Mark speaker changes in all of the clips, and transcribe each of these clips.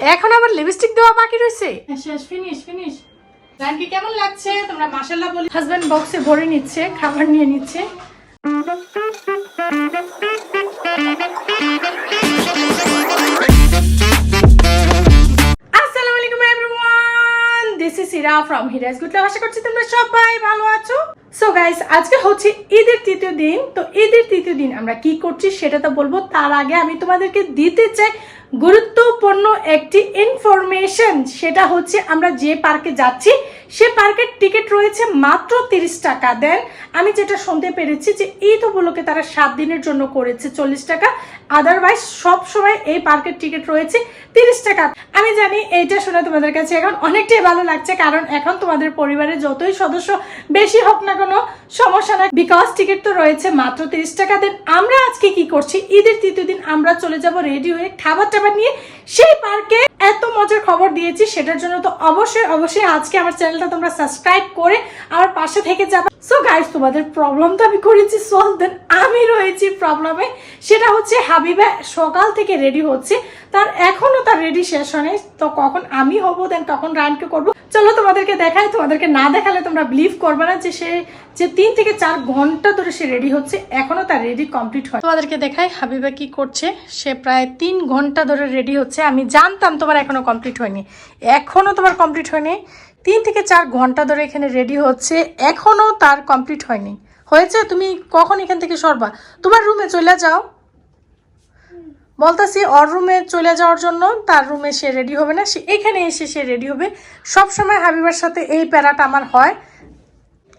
Speaker 1: এখন আবার লিপস্টিক দেওয়া বাকি রয়েছে। শেষ, ফিনিশ ফিনিশ। রানকি কেমন লাগছে তোমরা মাশাআল্লাহ বলি। হাজবেন্ড বক্সে ভরে নিচ্ছে, খাবার নিয়ে নিচ্ছে। আসসালামু আলাইকুম everyone, this is Hira from Hira's good love. আশা করছি তোমরা সবাই ভালো আছো। সো গাইস, আজকে হচ্ছে ঈদের তৃতীয় দিন। তো ঈদের তৃতীয় দিন আমরা কি করছি সেটা তো বলবো, তার আগে আমি তোমাদেরকে দিতে চাই গুরুত্বপূর্ণ একটি ইনফরমেশন। সেটা হচ্ছে আমরা যে পার্কে যাচ্ছি সে পার্কের টিকিট রয়েছে মাত্র 30 টাকা। দেন আমি যেটা শুনতে পেরেছি যে ঈদ উপলক্ষে তারা 7 দিনের জন্য করেছে 40 টাকা। আদারওয়াইজ সব সময় এই পার্কের টিকিট রয়েছে 30 টাকা। আমি জানি এইটা শুনে তোমাদের কাছে এখন অনেকটাই ভালো লাগছে, কারণ এখন তোমাদের পরিবারের যতই সদস্য বেশি হোক না কোনো সমস্যা নাই, বিকজ টিকিট তো রয়েছে মাত্র 30 টাকা। দেন আমরা আজকে কি করছি, ঈদের তৃতীয় দিন আমরা চলে যাব রেডি হয়ে খাবার টাবার নিয়ে সেই পার্কে। এত মজার খবর দিয়েছি সেটার জন্য তো অবশ্যই আজকে আমার চ্যানেলটা তোমরা সাবস্ক্রাইব করে আমার পাশে থেকে যাবে। সো গাইস, তোমাদের প্রবলেম তো আমি করেছি সলভ, দেন আমি রয়েছি প্রবলেমে। সেটা হচ্ছে হাবিবা সকাল থেকে রেডি হচ্ছে, তার এখনো তার রেডি শেষ হয়নি। তো কখন আমি হব দেন কখন রানকে করব, চলো তোমাদেরকে দেখাই। তোমাদেরকে না দেখালে তোমরা বিলিভ করবে না যে সে যে 3 থেকে 4 ঘন্টা ধরে সে রেডি হচ্ছে, এখনো তার রেডি কমপ্লিট হয়। তোমাদেরকে দেখাই হাবিবা কি করছে। সে প্রায় 3 ঘন্টা ধরে রেডি হচ্ছে। আমি জানতাম তোমার এখনো কমপ্লিট হয়নি, এখনো তোমার কমপ্লিট হয়নি। 3 থেকে 4 ঘন্টা ধরে এখানে রেডি হচ্ছে, এখনো তার কমপ্লিট হয়নি। হয়েছে? তুমি কখন এখান থেকে সরবা? তোমার রুমে চলে যাও, বলতেছি ওর রুমে চলে যাওয়ার জন্য। তার রুমে সে রেডি হবে না, সে এখানে এসে সে রেডি হবে। সব সময় হাবিবার সাথে এই প্যারাটা আমার হয়।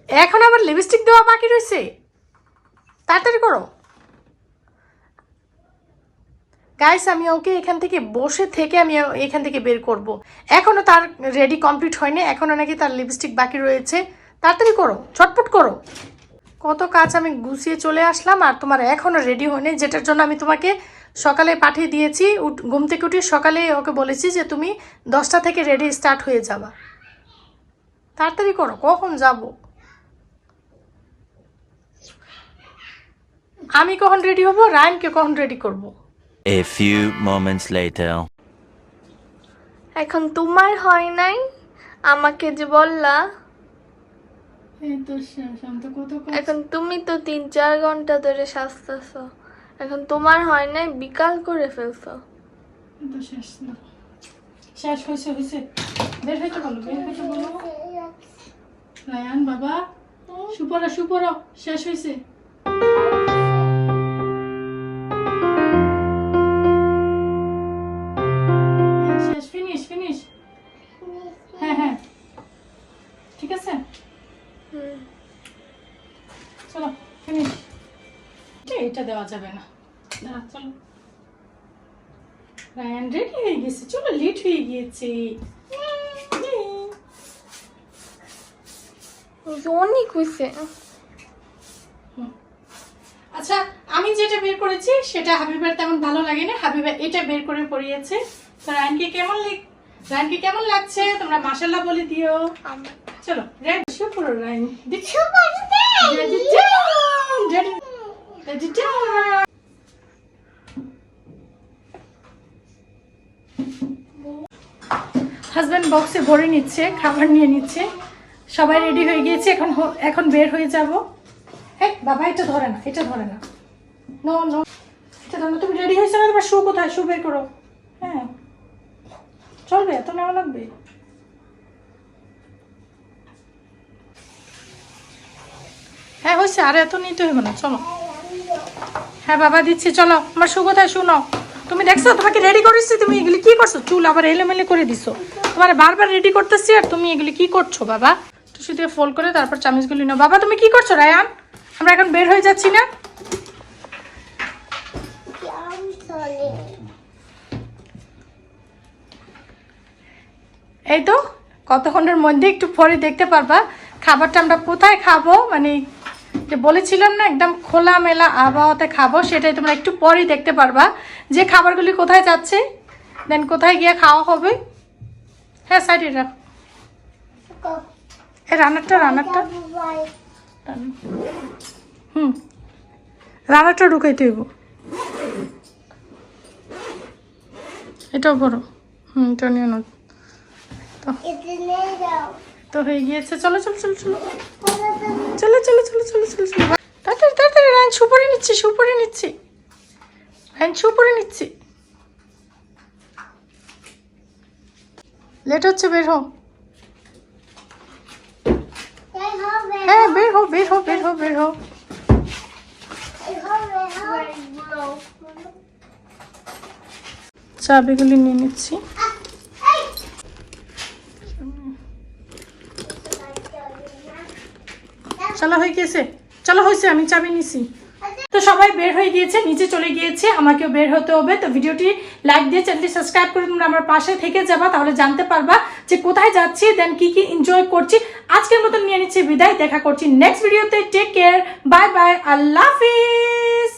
Speaker 1: এখন আবার লিপস্টিক দেওয়া বাকি রয়েছে, তাড়াতাড়ি করো গাইস। আমি ওকে এখান থেকে বসে থেকে আমি এখান থেকে বের করব। এখনো তার রেডি কমপ্লিট হয়নি, এখনো নাকি তার লিপস্টিক বাকি রয়েছে। তাড়াতাড়ি করো, ছটপট করো। কত কাজ আমি গুছিয়ে চলে আসলাম আর তোমার এখনো রেডি হয়নি, যেটার জন্য আমি তোমাকে সকালে পাঠিয়ে দিয়েছি। ঘুম থেকে উঠে সকালে ওকে বলেছি যে তুমি 10টা থেকে রেডি স্টার্ট হয়ে যাবা। তাড়াতাড়ি করো, কখন যাব? আমি কখন রেডি হব, রায়নকে কখন রেডি করব?
Speaker 2: A few moments later.
Speaker 3: এখন তোমার হয় নাই, আমাকে যে বললা। এখন তুমি তো 3-4 ঘন্টা ধরে সাজতেছ, এখন তোমার হয় নাই, বিকাল করে ফেলছো।
Speaker 1: শেষ হয়েছে। বের হইতে বলো, রায়ান বাবা সুপরা শেষ হয়েছে। ফিনিশ। হ্যাঁ ঠিক আছে, চলো ফিনিশ। এটা দেওয়া যাবে না, চলো। রায়ান রেডি হয়ে গেছে, চলো লেট হয়ে গিয়েছে।
Speaker 3: অনেক হয়েছে।
Speaker 1: আচ্ছা, আমি যেটা বের করেছি সেটা হাবিবার তেমন ভালো লাগে না, হাবিবা এটা বের করে পরিয়েছে। তো রায়ানকে কেমন লাগছে তোমরা মাশাআল্লাহ বলে দিও। চলো রেডি পুরো রায়ান দিচ্ছি। হাজবেন্ড বক্সে ভরে নিচ্ছে, খাবার নিয়ে নিচ্ছে। সবাই রেডি হয়ে গিয়েছে, এখন বের হয়ে যাব। হ্যাঁ বাবা, এটা ধরে না নো এটা ধরে না। তুমি রেডি হয়েছো না? তোমার শু কোথায়? শু বের করো। হ্যাঁ চলবে, এত নেওয়া লাগবে? হ্যাঁ হয়েছে, আর এত নিতে হইব না, চলো। হ্যাঁ বাবা দিচ্ছি, চলো। আমার শু কোথায়? শু নাও। তুমি দেখছো তোমাকে রেডি করেছি, তুমি এগুলি কি করছো? চুল আবার এলোমেলো করে দিছো। তোমার বারবার রেডি করতেছি আর তুমি এগুলি কি করছো বাবা? টিস্যু দিয়ে ফোল্ড করে তারপর চামিচগুলি নাও। বাবা তুমি কি করছো রায়ান? আমরা এখন বের হয়ে যাচ্ছি না? এই তো কতক্ষণের মধ্যে একটু পরে দেখতে পারবা খাবারটা আমরা কোথায় খাবো। মানে যে বলেছিলাম না একদম খোলামেলা আবহাওয়াতে খাবো, সেটাই তোমরা একটু পরেই দেখতে পারবা যে খাবারগুলি কোথায় যাচ্ছে, দেন কোথায় গিয়ে খাওয়া হবে। হ্যাঁ সাইডে রাখ, এই রান্নাটা রান্নাটা ঢুকাইতে হইব। এটাও করো, এটা নিয়ে নাও। তো হয়ে গিয়েছে, চলো চলো চলো চলো চলো চলো চলো চলো চলো চলো তাড়াতাড়ি তাড়াতাড়ি রান শু পরে নিচ্ছি রান শু পরে নিচ্ছি লেট হচ্ছে বের হো হ্যাঁ বের হো চাবিগুলি নিয়ে নিচ্ছি চলো হয়ে গিয়েছে চলো হয়েছে আমি চাবি নিছি তো সবাই বের হয়ে গিয়েছে নিচে চলে গিয়েছে আমাকেও বের হতে হবে তো ভিডিওটি লাইক দিয়ে চ্যানেলটি সাবস্ক্রাইব করে তোমরা আমার পাশে থেকে যাবা তাহলে জানতে পারবা যে কোথায় যাচ্ছি দেন কি কি এনজয় করছি আজকের মতো নিয়ে নিচ্ছি বিদায় দেখা করছি নেক্সট ভিডিওতে টেক কেয়ার বাই বাই আল্লাহ হাফিজ